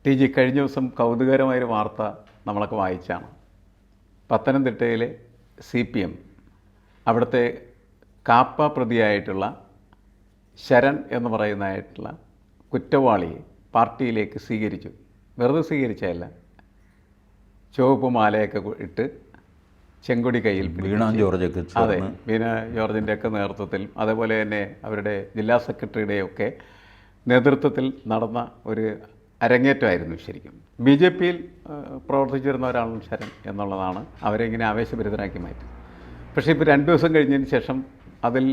T G, കഴിഞ്ഞ ദിവസം കൗതുകരമായൊരു വാർത്ത നമ്മളൊക്കെ വായിച്ചാണ്. പത്തനംതിട്ടയിലെ CPM അവിടുത്തെ കാപ്പ പ്രതിയായിട്ടുള്ള ശരൺ എന്ന് പറയുന്നതായിട്ടുള്ള കുറ്റവാളിയെ പാർട്ടിയിലേക്ക് സ്വീകരിച്ചു. വെറുതെ സ്വീകരിച്ചതല്ല, ചുവപ്പ് മാലയൊക്കെ ഇട്ട് ചെങ്കൊടി കയ്യിൽ വീണ ജോർജൊക്കെ, അതെ, വീണ ജോർജിൻ്റെ ഒക്കെ നേതൃത്വത്തിൽ, അതേപോലെ തന്നെ അവരുടെ ജില്ലാ സെക്രട്ടറിയുടെയൊക്കെ നേതൃത്വത്തിൽ നടന്ന ഒരു അരങ്ങേറ്റമായിരുന്നു. ശരിക്കും BJPയിൽ പ്രവർത്തിച്ചിരുന്ന ഒരാളും ശരൺ എന്നുള്ളതാണ് അവരെ ഇങ്ങനെ ആവേശഭരിതരാക്കി മാറ്റി. പക്ഷേ ഇപ്പോൾ 2 ദിവസം കഴിഞ്ഞതിന് ശേഷം അതിൽ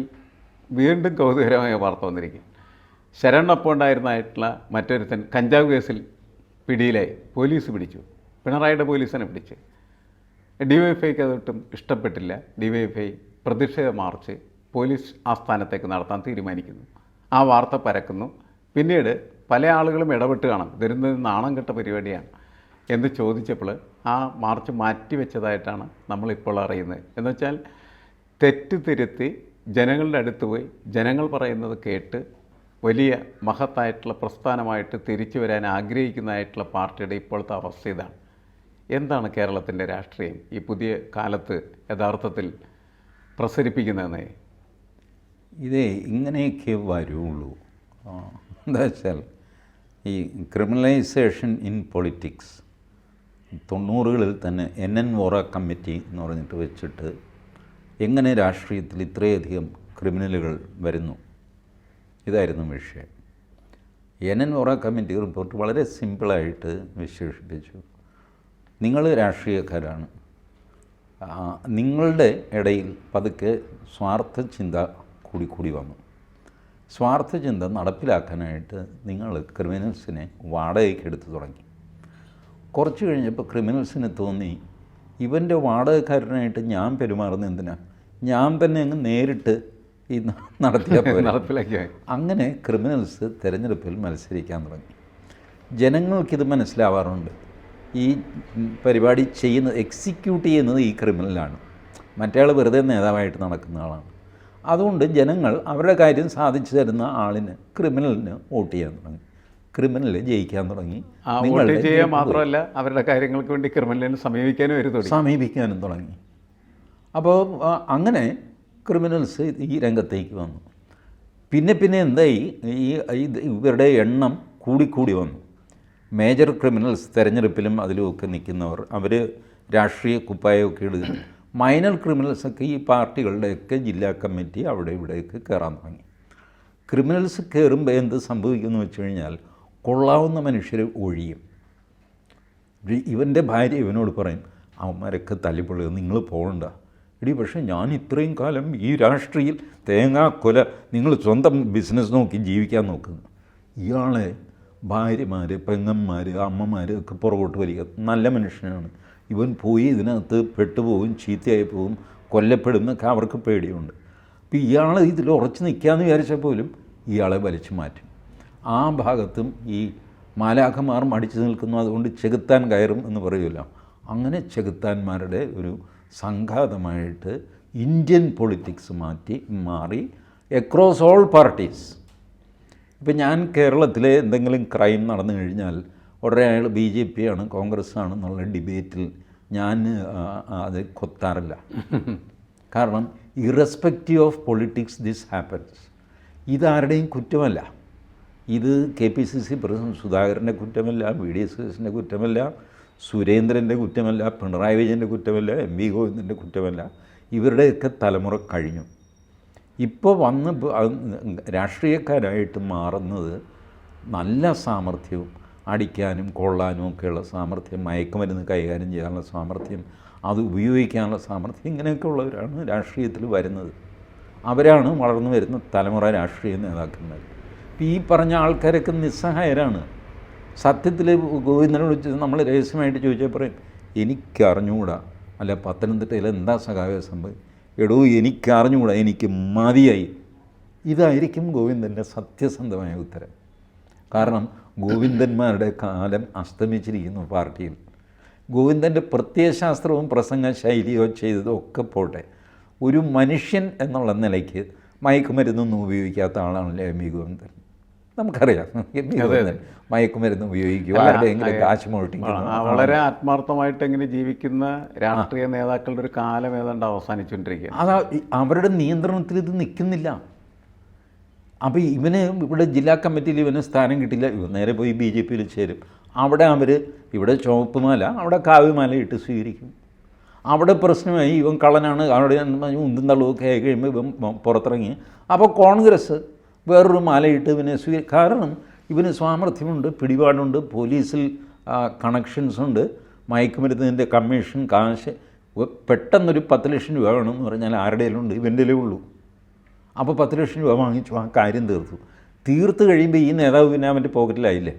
വീണ്ടും കൗതുകരമായ വാർത്ത വന്നിരിക്കും. ശരണിനൊപ്പം ഉണ്ടായിരുന്നതായിട്ടുള്ള മറ്റൊരുത്തൻ കഞ്ചാവ് കേസിൽ പിടിയിലായി. പോലീസ് പിടിച്ചു, പിണറായിയുടെ പോലീസിനെ പിടിച്ച്. DYFIക്ക് അതൊട്ടും ഇഷ്ടപ്പെട്ടില്ല. DYFI പ്രതിഷേധ മാർച്ച് പോലീസ് ആസ്ഥാനത്തേക്ക് നടത്താൻ തീരുമാനിക്കുന്നു. ആ വാർത്ത പരക്കുന്നു. പിന്നീട് പല ആളുകളും ഇടപെട്ട് കാണാം, ഇതൊരു നാണം കെട്ട പരിപാടിയാണ് എന്ന് ചോദിച്ചപ്പോൾ ആ മാർച്ച് മാറ്റിവെച്ചതായിട്ടാണ് നമ്മളിപ്പോൾ അറിയുന്നത്. എന്നുവെച്ചാൽ തെറ്റ് തിരുത്തി ജനങ്ങളുടെ അടുത്ത് പോയി ജനങ്ങൾ പറയുന്നത് കേട്ട് വലിയ മഹത്തായിട്ടുള്ള പ്രസ്ഥാനമായിട്ട് തിരിച്ചു വരാൻ ആഗ്രഹിക്കുന്നതായിട്ടുള്ള പാർട്ടിയുടെ ഇപ്പോഴത്തെ അവസ്ഥ ഇതാണ്. എന്താണ് കേരളത്തിൻ്റെ രാഷ്ട്രീയം ഈ പുതിയ കാലത്ത് യഥാർത്ഥത്തിൽ പ്രസരിപ്പിക്കുന്നതെന്ന്? ഇതേ ഇങ്ങനെയൊക്കെ വരുള്ളൂ. എന്താ വെച്ചാൽ ഈ ക്രിമിനലൈസേഷൻ ഇൻ പൊളിറ്റിക്സ് 90കളിൽ തന്നെ NN വോറ കമ്മിറ്റി എന്ന് പറഞ്ഞിട്ട് വെച്ചിട്ട് എങ്ങനെ രാഷ്ട്രീയത്തിൽ ഇത്രയധികം ക്രിമിനലുകൾ വരുന്നു, ഇതായിരുന്നു വിഷയം. NN വോറ കമ്മിറ്റി റിപ്പോർട്ട് വളരെ സിമ്പിളായിട്ട് വിശേഷിപ്പിച്ചു. നിങ്ങൾ രാഷ്ട്രീയക്കാരാണ്, നിങ്ങളുടെ ഇടയിൽ പതുക്കെ സ്വാർത്ഥ ചിന്ത കൂടി വന്നു. സ്വാർത്ഥ ചിന്ത നടപ്പിലാക്കാനായിട്ട് നിങ്ങൾ ക്രിമിനൽസിനെ വാടകയ്ക്ക് എടുത്തു തുടങ്ങി. കുറച്ച് കഴിഞ്ഞപ്പോൾ ക്രിമിനൽസിന് തോന്നി, ഇവൻ്റെ വാടകക്കാരനായിട്ട് ഞാൻ പെരുമാറുന്ന എന്തിനാ, ഞാൻ തന്നെ അങ്ങ് നേരിട്ട് ഈ നടപ്പിലാക്കിയ. അങ്ങനെ ക്രിമിനൽസ് തിരഞ്ഞെടുപ്പിൽ മത്സരിക്കാൻ തുടങ്ങി. ജനങ്ങൾക്കിത് മനസ്സിലാവാറുണ്ട്, ഈ പരിപാടി എക്സിക്യൂട്ട് ചെയ്യുന്നത് ഈ ക്രിമിനലാണ്, മറ്റേ വെറുതെ നേതാവായിട്ട് നടക്കുന്ന ആളാണ്. അതുകൊണ്ട് ജനങ്ങൾ അവരുടെ കാര്യം സാധിച്ചു തരുന്ന ആളിന്, ക്രിമിനലിന് വോട്ട് ചെയ്യാൻ തുടങ്ങി. ക്രിമിനൽ ജയിക്കാൻ തുടങ്ങി. വോട്ട് ചെയ്യാൻ മാത്രമല്ല, അവരുടെ കാര്യങ്ങൾക്ക് വേണ്ടി ക്രിമിനലിനെ സമീപിക്കാനും തുടങ്ങി. അപ്പോൾ അങ്ങനെ ക്രിമിനൽസ് ഈ രംഗത്തേക്ക് വന്നു. പിന്നെ എന്തായി, ഇവരുടെ എണ്ണം കൂടി വന്നു. മേജർ ക്രിമിനൽസ് തെരഞ്ഞെടുപ്പിലും അതിലുമൊക്കെ നിൽക്കുന്നവർ, അവർ രാഷ്ട്രീയ കുപ്പായമൊക്കെ ഇടുക. മൈനർ ക്രിമിനൽസൊക്കെ ഈ പാർട്ടികളുടെയൊക്കെ ജില്ലാ കമ്മിറ്റി അവിടെ ഇവിടെയൊക്കെ കയറാൻ തുടങ്ങി. ക്രിമിനൽസ് കയറുമ്പോൾ എന്ത് സംഭവിക്കുമെന്ന് വെച്ച് കഴിഞ്ഞാൽ, കൊള്ളാവുന്ന മനുഷ്യർ ഒഴിയും. ഇവൻ്റെ ഭാര്യ ഇവനോട് പറയും, അവന്മാരൊക്കെ തല്ലിപ്പൊള്ളുക, നിങ്ങൾ പോകണ്ട. പക്ഷേ ഞാൻ ഇത്രയും കാലം ഈ രാഷ്ട്രീയത്തിൽ തേങ്ങാക്കൊല, നിങ്ങൾ സ്വന്തം ബിസിനസ് നോക്കി ജീവിക്കാൻ നോക്കുന്നു. ഇയാളെ ഭാര്യമാർ, പെങ്ങന്മാർ, അമ്മമാർ ഒക്കെ പുറകോട്ട് വരിക. നല്ല മനുഷ്യനാണ്, ഇവൻ പോയി ഇതിനകത്ത് പെട്ടുപോകും, ചീത്തയായി പോകും, കൊല്ലപ്പെടുന്നൊക്കെ അവർക്ക് പേടിയുണ്ട്. അപ്പോൾ ഇയാൾ ഇതിൽ ഉറച്ചു നിൽക്കാമെന്ന് വിചാരിച്ചാൽ പോലും ഇയാളെ വലിച്ചു മാറ്റും. ആ ഭാഗത്തും ഈ മാലാഖമാർ മടിച്ചു നിൽക്കുന്നു, അതുകൊണ്ട് ചെകുത്താൻ കയറും എന്ന് പറയുമല്ലോ. അങ്ങനെ ചെകുത്താന്മാരുടെ ഒരു സംഘാതമായിട്ട് ഇന്ത്യൻ പൊളിറ്റിക്സ് മാറി അക്രോസ് ഓൾ പാർട്ടീസ്. ഇപ്പം ഞാൻ കേരളത്തിലെ എന്തെങ്കിലും ക്രൈം നടന്നു കഴിഞ്ഞാൽ ഉടനെ അയാൾ BJP ആണ്, കോൺഗ്രസ് ആണെന്നുള്ള ഡിബേറ്റിൽ ഞാൻ അത് കൊത്താറില്ല. കാരണം irrespective of politics this happens. ഇതാരുടെയും കുറ്റമല്ല. ഇത് KPCC പ്രസിഡന്റ് സുധാകരൻ്റെ കുറ്റമല്ല, VD-സതീശൻ്റെ കുറ്റമല്ല, സുരേന്ദ്രൻ്റെ കുറ്റമല്ല, പിണറായി വിജയൻ്റെ കുറ്റമല്ല, MV ഗോവിന്ദൻ്റെ കുറ്റമല്ല. ഇവരുടെയൊക്കെ തലമുറ കഴിഞ്ഞു. ഇപ്പോൾ വന്ന് രാഷ്ട്രീയക്കാരായിട്ട് മാറുന്നത് നല്ല സാമർഥ്യവും, അടിക്കാനും കൊള്ളാനും ഒക്കെയുള്ള സാമർഥ്യം, മയക്കുമരുന്ന് കൈകാര്യം ചെയ്യാനുള്ള സാമർഥ്യം, അത് ഉപയോഗിക്കാനുള്ള സാമർഥ്യം, ഇങ്ങനെയൊക്കെ ഉള്ളവരാണ് രാഷ്ട്രീയത്തിൽ വരുന്നത്. അവരാണ് വളർന്നു വരുന്ന തലമുറ രാഷ്ട്രീയ നേതാക്കന്മാർ. ഈ പറഞ്ഞ ആൾക്കാരൊക്കെ നിസ്സഹായരാണ്. സത്യത്തിൽ ഗോവിന്ദനോട് നമ്മൾ രഹസ്യമായിട്ട് ചോദിച്ചാൽ പറയും, എനിക്കറിഞ്ഞുകൂടാ. അല്ല, പത്തനംതിട്ടയിൽ എന്താ സഖാവേ സംഭവം? എടോ, എനിക്കറിഞ്ഞുകൂടാ, എനിക്ക് മതിയായി. ഇതായിരിക്കും ഗോവിന്ദൻ്റെ സത്യസന്ധമായ ഉത്തരം. കാരണം ഗോവിന്ദന്മാരുടെ കാലം അസ്തമിച്ചിരിക്കുന്നു പാർട്ടിയിൽ. ഗോവിന്ദൻ്റെ പ്രത്യയശാസ്ത്രവും പ്രസംഗ ശൈലിയോ ചെയ്തതോ ഒക്കെ പോട്ടെ, ഒരു മനുഷ്യൻ എന്നുള്ള നിലയ്ക്ക് മയക്കുമരുന്നൊന്നും ഉപയോഗിക്കാത്ത ആളാണല്ലേ MV ഗോവിന്ദൻ. നമുക്കറിയാം. മയക്കുമരുന്ന് ഉപയോഗിക്കും, ആരുടെയെങ്കിലും കാശ് മോഷ്ടിക്കുന്നു. വളരെ ആത്മാർത്ഥമായിട്ട് എങ്ങനെ ജീവിക്കുന്ന രാഷ്ട്രീയ നേതാക്കളുടെ ഒരു കാലം ഏതാണ്ട് അവസാനിച്ചുകൊണ്ടിരിക്കുക. അതാ അവരുടെ നിയന്ത്രണത്തിൽ ഇത് നിൽക്കുന്നില്ല. അപ്പോൾ ഇവന് ഇവിടെ ജില്ലാ കമ്മിറ്റിയിൽ ഇവന് സ്ഥാനം കിട്ടില്ല, ഇവൻ നേരെ പോയി BJPയിൽ ചേരും. അവിടെ അവർ ഇവിടെ ചുവപ്പ് മാല, അവിടെ കാവ്യമാല ഇട്ട് സ്വീകരിക്കും. അവിടെ പ്രശ്നമായി, ഇവൻ കള്ളനാണ്, അവിടെ ഉന്തും തള്ളുമൊക്കെ ആയി കഴിയുമ്പോൾ ഇവൻ പുറത്തിറങ്ങി. അപ്പോൾ കോൺഗ്രസ് വേറൊരു മാലയിട്ട് ഇവനെ കാരണം ഇവന് സ്വാമർത്ഥ്യമുണ്ട്, പിടിപാടുണ്ട്, പോലീസിൽ കണക്ഷൻസ് ഉണ്ട്, മയക്കുമരുന്നിൻ്റെ കമ്മീഷൻ കാശ്. പെട്ടെന്നൊരു 10 ലക്ഷം രൂപ വേണമെന്ന് പറഞ്ഞാൽ ആരുടെയിലും ഉണ്ട്, ഇവൻ്റെ ഉള്ളൂ. അപ്പോൾ 10 ലക്ഷം രൂപ വാങ്ങിച്ചു, ആ കാര്യം തീർത്ത് കഴിയുമ്പോൾ ഈ നേതാവ് പിന്നെ അവൻ്റെ പോക്കറ്റിലായില്ലേ.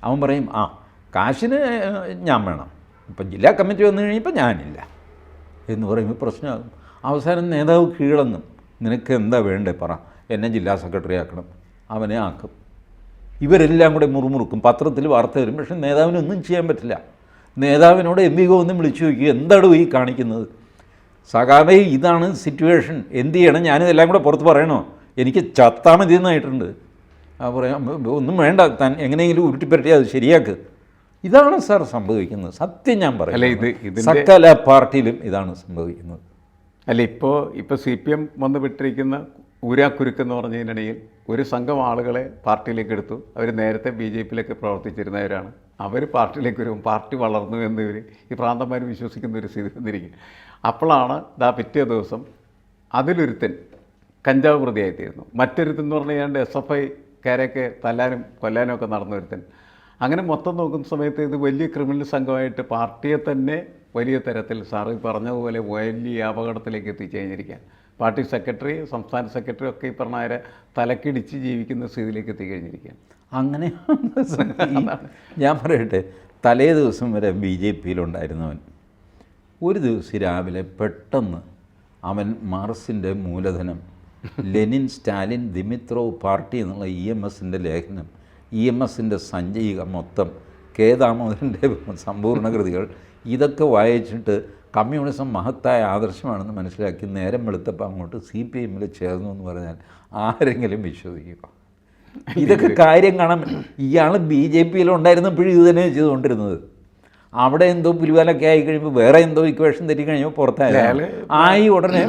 അവൻ പറയും, കാശിന് ഞാൻ വേണം, ഇപ്പം ജില്ലാ കമ്മിറ്റി വന്നു കഴിയുമ്പോൾ ഞാനില്ല എന്ന് പറയുമ്പോൾ പ്രശ്നമാകും. അവസാനം നേതാവ് കീഴടങ്ങും. നിനക്ക് എന്താ വേണ്ടേ പറ, എന്നെ ജില്ലാ സെക്രട്ടറി ആക്കണം, അവനെ ആക്കും. ഇവരെല്ലാം കൂടെ മുറുമുറുക്കും, പത്രത്തിൽ വാർത്ത വരും. പക്ഷെ നേതാവിനൊന്നും ചെയ്യാൻ പറ്റില്ല. നേതാവിനോട് MP ഗോവിന്ദൻ വിളിച്ചു നോക്കി, എന്താണ് ഈ കാണിക്കുന്നത് സഖാവേ, ഇതാണ് സിറ്റുവേഷൻ, എന്ത് ചെയ്യണം, ഞാനിതെല്ലാം കൂടെ പുറത്ത് പറയണോ, എനിക്ക് ചത്താ മതി എന്നായിട്ടുണ്ട്. പറയാം, ഒന്നും വേണ്ട, താൻ എങ്ങനെയെങ്കിലും ഉരുട്ടിപ്പരട്ടി അത് ശരിയാക്ക്. ഇതാണ് സാർ സംഭവിക്കുന്നത്. സത്യം ഞാൻ പറയാം, സകല പാർട്ടിയിലും ഇതാണ് സംഭവിക്കുന്നത്. അല്ല, ഇപ്പോൾ CPM വന്ന് വിട്ടിരിക്കുന്ന ഊരാക്കുരുക്കെന്ന് പറഞ്ഞതിനിടയിൽ ഒരു സംഘം ആളുകളെ പാർട്ടിയിലേക്ക് എടുത്തു. അവർ നേരത്തെ BJPയിലൊക്കെ പ്രവർത്തിച്ചിരുന്നവരാണ്. അവർ പാർട്ടിയിലേക്ക് വരും, പാർട്ടി വളർന്നു എന്നിവർ ഈ പ്രാന്തന്മാർ വിശ്വസിക്കുന്ന ഒരു സ്ഥിതി വന്നിരിക്കും. അപ്പോഴാണ് പിറ്റേ ദിവസം അതിലൊരുത്തൻ കഞ്ചാവ് പ്രതിയായിത്തീരുന്നു. മറ്റൊരുത്തൻ എന്ന് പറഞ്ഞു കഴിഞ്ഞാൽ SFIക്കാരെയൊക്കെ തല്ലാനും കൊല്ലാനും ഒക്കെ നടന്ന ഒരുത്തൻ. അങ്ങനെ മൊത്തം നോക്കുന്ന സമയത്ത് ഇത് വലിയ ക്രിമിനൽ സംഘമായിട്ട് പാർട്ടിയെ തന്നെ വലിയ തരത്തിൽ സാറ് പറഞ്ഞതുപോലെ വലിയ അപകടത്തിലേക്ക് എത്തിക്കഴിഞ്ഞിരിക്കാൻ. പാർട്ടി സെക്രട്ടറി, സംസ്ഥാന സെക്രട്ടറി ഒക്കെ ഈ പറഞ്ഞ തലക്കിടിച്ച് ജീവിക്കുന്ന സ്ഥിതിയിലേക്ക് എത്തിക്കഴിഞ്ഞിരിക്കാൻ. അങ്ങനെ ഞാൻ പറയട്ടെ, തലേ ദിവസം വരെ BJPയിലുണ്ടായിരുന്നവൻ ഒരു ദിവസം രാവിലെ പെട്ടെന്ന് അവൻ മാർസിൻ്റെ മൂലധനം, ലെനിൻ, സ്റ്റാലിൻ, ദിമിത്രോവ് പാർട്ടി എന്നുള്ള EMSൻ്റെ ലേഖനം, EMSൻ്റെ സഞ്ചയിക മൊത്തം, ദാമോദരൻ്റെ സമ്പൂർണ്ണ കൃതികൾ, ഇതൊക്കെ വായിച്ചിട്ട് കമ്മ്യൂണിസം മഹത്തായ ആദർശമാണെന്ന് മനസ്സിലാക്കി നേരം വെളുത്തപ്പോൾ അങ്ങോട്ട് CPMൽ ചേർന്നു എന്ന് പറഞ്ഞാൽ ആരെങ്കിലും വിശ്വസിക്കുക? ഇതൊക്കെ കാര്യം കാണാൻ. ഇയാൾ BJPയിലുണ്ടായിരുന്നപ്പോഴും ഇത് തന്നെ ചെയ്തുകൊണ്ടിരുന്നത്. അവിടെ എന്തോ പുലിവാലൊക്കെ ആയി കഴിയുമ്പോൾ വേറെ എന്തോ ഇക്വേഷൻ തെറ്റി കഴിയുമ്പോൾ പുറത്തായാലും ആയി ഉടനെ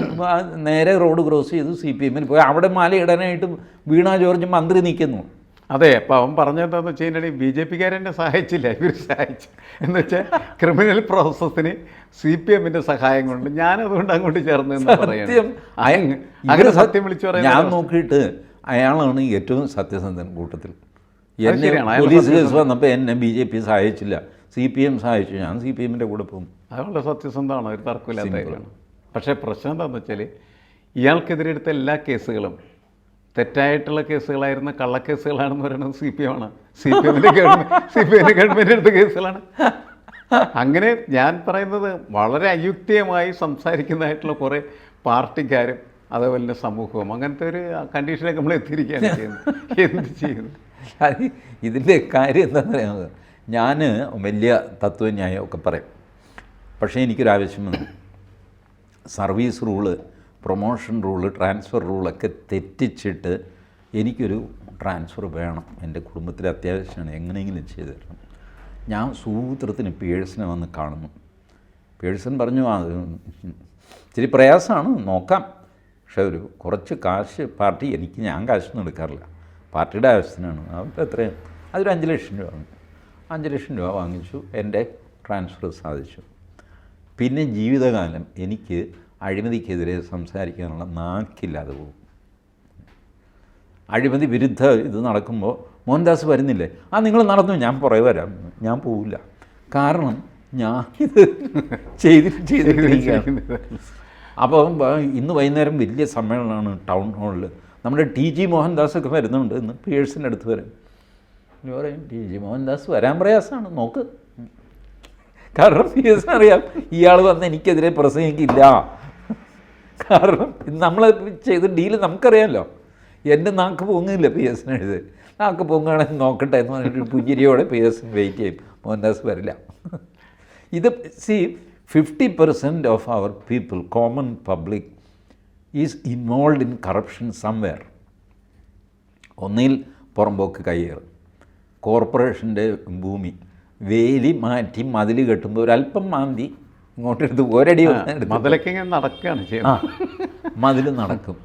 നേരെ റോഡ് ക്രോസ് ചെയ്ത് CPMൽ പോയി. അവിടെ മാലയിടാനായിട്ട് വീണ ജോർജ് മന്ത്രി നിൽക്കുന്നു. അതെ, അപ്പോൾ അവൻ പറഞ്ഞതെന്താണെന്ന് വെച്ച് കഴിഞ്ഞാൽ BJPക്കാരെന്നെ സഹായിച്ചില്ല, ഇവർ സഹായിച്ചു. എന്ന് വെച്ചാൽ ക്രിമിനൽ പ്രോസസ്സിന് CPMൻ്റെ സഹായം കൊണ്ട് ഞാനതുകൊണ്ട് അങ്ങോട്ട് ചേർന്ന് എന്ന് പറയാം. അങ്ങനെ സത്യം വിളിച്ചു പറയാം. ഞാൻ നോക്കിയിട്ട് അയാളാണ് ഏറ്റവും സത്യസന്ധൻ കൂട്ടത്തിൽ. എന്നെ പോലീസ് കേസ് വന്നപ്പോൾ എന്നെ BJP സഹായിച്ചില്ല, CPM സഹായിച്ചു, ഞാൻ CPMൻ്റെ കൂടെ പോകും. അതുകൊണ്ട് സത്യസന്ധമാണ്, ഒരു തർക്കമില്ലാത്ത കാര്യമാണ്. പക്ഷേ പ്രശ്നം എന്താണെന്ന് വെച്ചാൽ ഇയാൾക്കെതിരെ എടുത്ത എല്ലാ കേസുകളും തെറ്റായിട്ടുള്ള കേസുകളായിരുന്ന കള്ളക്കേസുകളാണെന്ന് പറയുന്നത് CPM ആണ്. CPMൻ്റെ ഗവൺമെൻറ് എടുത്ത കേസുകളാണ്. അങ്ങനെ ഞാൻ പറയുന്നത് വളരെ അയുക്തിയമായി സംസാരിക്കുന്നതായിട്ടുള്ള കുറേ പാർട്ടിക്കാരും അതേപോലെ തന്നെ സമൂഹവും അങ്ങനത്തെ ഒരു കണ്ടീഷനൊക്കെ നമ്മൾ എത്തിയിരിക്കുകയാണ് ചെയ്യുന്നത്. എന്ത് ചെയ്യുന്നു? ഇതിൻ്റെ കാര്യം എന്താണെന്ന് പറയുന്നത്, ഞാൻ വലിയ തത്വന്യായമൊക്കെ പറയും. പക്ഷേ എനിക്കൊരാവശ്യം വന്നു. Service rule, promotion rule, transfer റൂളൊക്കെ തെറ്റിച്ചിട്ട് എനിക്കൊരു ട്രാൻസ്ഫർ വേണം, എൻ്റെ കുടുംബത്തിൽ അത്യാവശ്യമാണ്, എങ്ങനെയെങ്കിലും ചെയ്തു തരണം. ഞാൻ സൂത്രത്തിന് പേഴ്സനെ വന്ന് കാണുന്നു. പേഴ്സൺ പറഞ്ഞു, ഇച്ചിരി പ്രയാസമാണ്, നോക്കാം, പക്ഷേ ഒരു കുറച്ച് കാശ് പാർട്ടി, ഞാൻ കാശൊന്നും എടുക്കാറില്ല, പാർട്ടിയുടെ ആവശ്യത്തിനാണ്. അവർക്ക് എത്രയും അതൊരു 5 ലക്ഷം രൂപ വാങ്ങി. 5 ലക്ഷം രൂപ വാങ്ങിച്ചു, എൻ്റെ ട്രാൻസ്ഫർ സാധിച്ചു. പിന്നെ ജീവിതകാലം എനിക്ക് അഴിമതിക്കെതിരെ സംസാരിക്കാനുള്ള നാക്കില്ലാതെ പോകും. അഴിമതി വിരുദ്ധ ഇത് നടക്കുമ്പോൾ മോഹൻദാസ് വരുന്നില്ലേ, നിങ്ങൾ നടന്നു, ഞാൻ പുറകെ വരാം, ഞാൻ പോവില്ല. കാരണം ഞാനിത് ചെയ്തിട്ടിരിക്കുകയാണ്. അപ്പോൾ ഇന്ന് വൈകുന്നേരം വലിയ സമ്മേളനമാണ് ടൗൺ ഹാളിൽ. നമ്മുടെ TG മോഹൻദാസൊക്കെ വരുന്നുണ്ട്. ഇന്ന് പേഴ്സിൻ്റെ അടുത്ത് വരും. പറയും, TG മോഹൻദാസ് വരാൻ പ്രയാസമാണ്, നോക്ക്. കാരണം പേഴ്സിന് അറിയാം ഇയാൾ വന്ന് എനിക്കെതിരെ പ്രസംഗിക്കില്ല. കാരണം നമ്മൾ ചെയ്ത ഡീല് നമുക്കറിയാമല്ലോ. എൻ്റെ നാക്ക് പൊങ്ങില്ല പേഴ്സിന് എഴുതി. നാക്ക് പൊങ്ങുകയാണെങ്കിൽ നോക്കട്ടെ എന്ന് പറഞ്ഞിട്ട് പുഞ്ചിരിയോടെ പേഴ്സൺ വെയിറ്റ് ചെയ്യും. മോഹൻദാസ് വരില്ല. ഇത് 50% of our people, common public, is involved in corruption somewhere. ഒന്നിൽ പുറമ്പോക്ക് കയ്യേറും, കോർപ്പറേഷൻ്റെ ഭൂമി വേലി മാറ്റി മതിൽ കെട്ടുമ്പോൾ ഒരല്പം മാന്തി ഇങ്ങോട്ടെടുത്ത് ഒരടി മതിലൊക്കെ ഇങ്ങനെ നടക്കുകയാണ് ആ ചെയ്യുന്നത്. മതിൽ നടക്കും.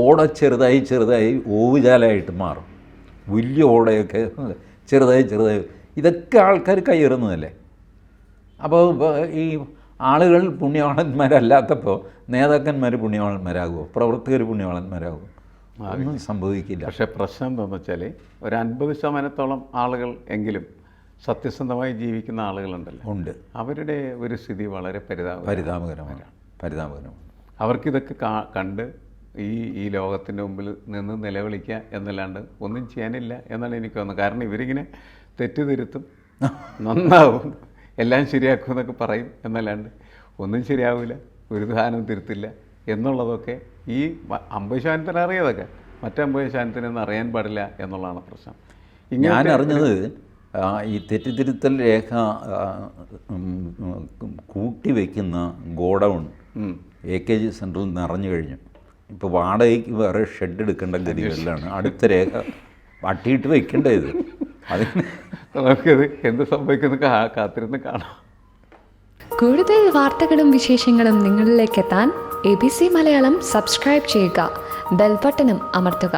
ഓട ചെറുതായി ചെറുതായി ഓവുചാലായിട്ട് മാറും. വലിയ ഓടയൊക്കെ ചെറുതായി ഇതൊക്കെ ആൾക്കാർ കയ്യേറുന്നതല്ലേ. അപ്പോൾ ഈ ആളുകൾ പുണ്യവാളന്മാരല്ലാത്തപ്പോൾ നേതാക്കന്മാർ പുണ്യവാളന്മാരാകുമോ, പ്രവർത്തകർ പുണ്യവാളന്മാരാകുമോ? ഒന്നും സംഭവിക്കില്ല. പക്ഷേ പ്രശ്നം എന്താണെന്ന് വെച്ചാൽ ഒരു 50% ആളുകൾ എങ്കിലും സത്യസന്ധമായി ജീവിക്കുന്ന ആളുകളുണ്ടല്ലോ, ഉണ്ട്. അവരുടെ ഒരു സ്ഥിതി വളരെ പരിതാപകരമാണ്. അവർക്കിതൊക്കെ കണ്ട് ഈ ലോകത്തിൻ്റെ മുമ്പിൽ നിന്ന് നിലവിളിക്കുക എന്നല്ലാണ്ട് ഒന്നും ചെയ്യാനില്ല എന്നാണ് എനിക്ക് തോന്നുന്നത്. കാരണം ഇവരിങ്ങനെ തെറ്റുതിരുത്തും, നന്നാവും, എല്ലാം ശരിയാക്കും എന്നൊക്കെ പറയും എന്നല്ലാണ്ട് ഒന്നും ശരിയാവില്ല, ഒരു സാധനം തിരുത്തില്ല എന്നുള്ളതൊക്കെ ഈ 50% അറിയാതൊക്കെ മറ്റേ 50% അറിയാൻ പാടില്ല എന്നുള്ളതാണ് പ്രശ്നം. ഞാൻ അറിഞ്ഞത് ഈ തെറ്റിതിരുത്തൽ രേഖ കൂട്ടി വയ്ക്കുന്ന ഗോഡൗൺ AKG സെൻറ്ററിൽ നിറഞ്ഞു കഴിഞ്ഞു. ഇപ്പോൾ വാടകയ്ക്ക് വേറെ ഷെഡ് എടുക്കേണ്ട ഗതികളിലാണ്. അടുത്ത രേഖ അട്ടിയിട്ട് വെക്കേണ്ടത്. അതിന് നമുക്കിത് എന്ത് സംഭവിക്കുന്നു കാത്തിരുന്ന് കാണാം. കൂടുതൽ വാർത്തകളും വിശേഷങ്ങളും നിങ്ങളിലേക്ക് എത്താൻ ABC മലയാളം സബ്സ്ക്രൈബ് ചെയ്യുക, ബെൽ ബട്ടണും അമർത്തുക.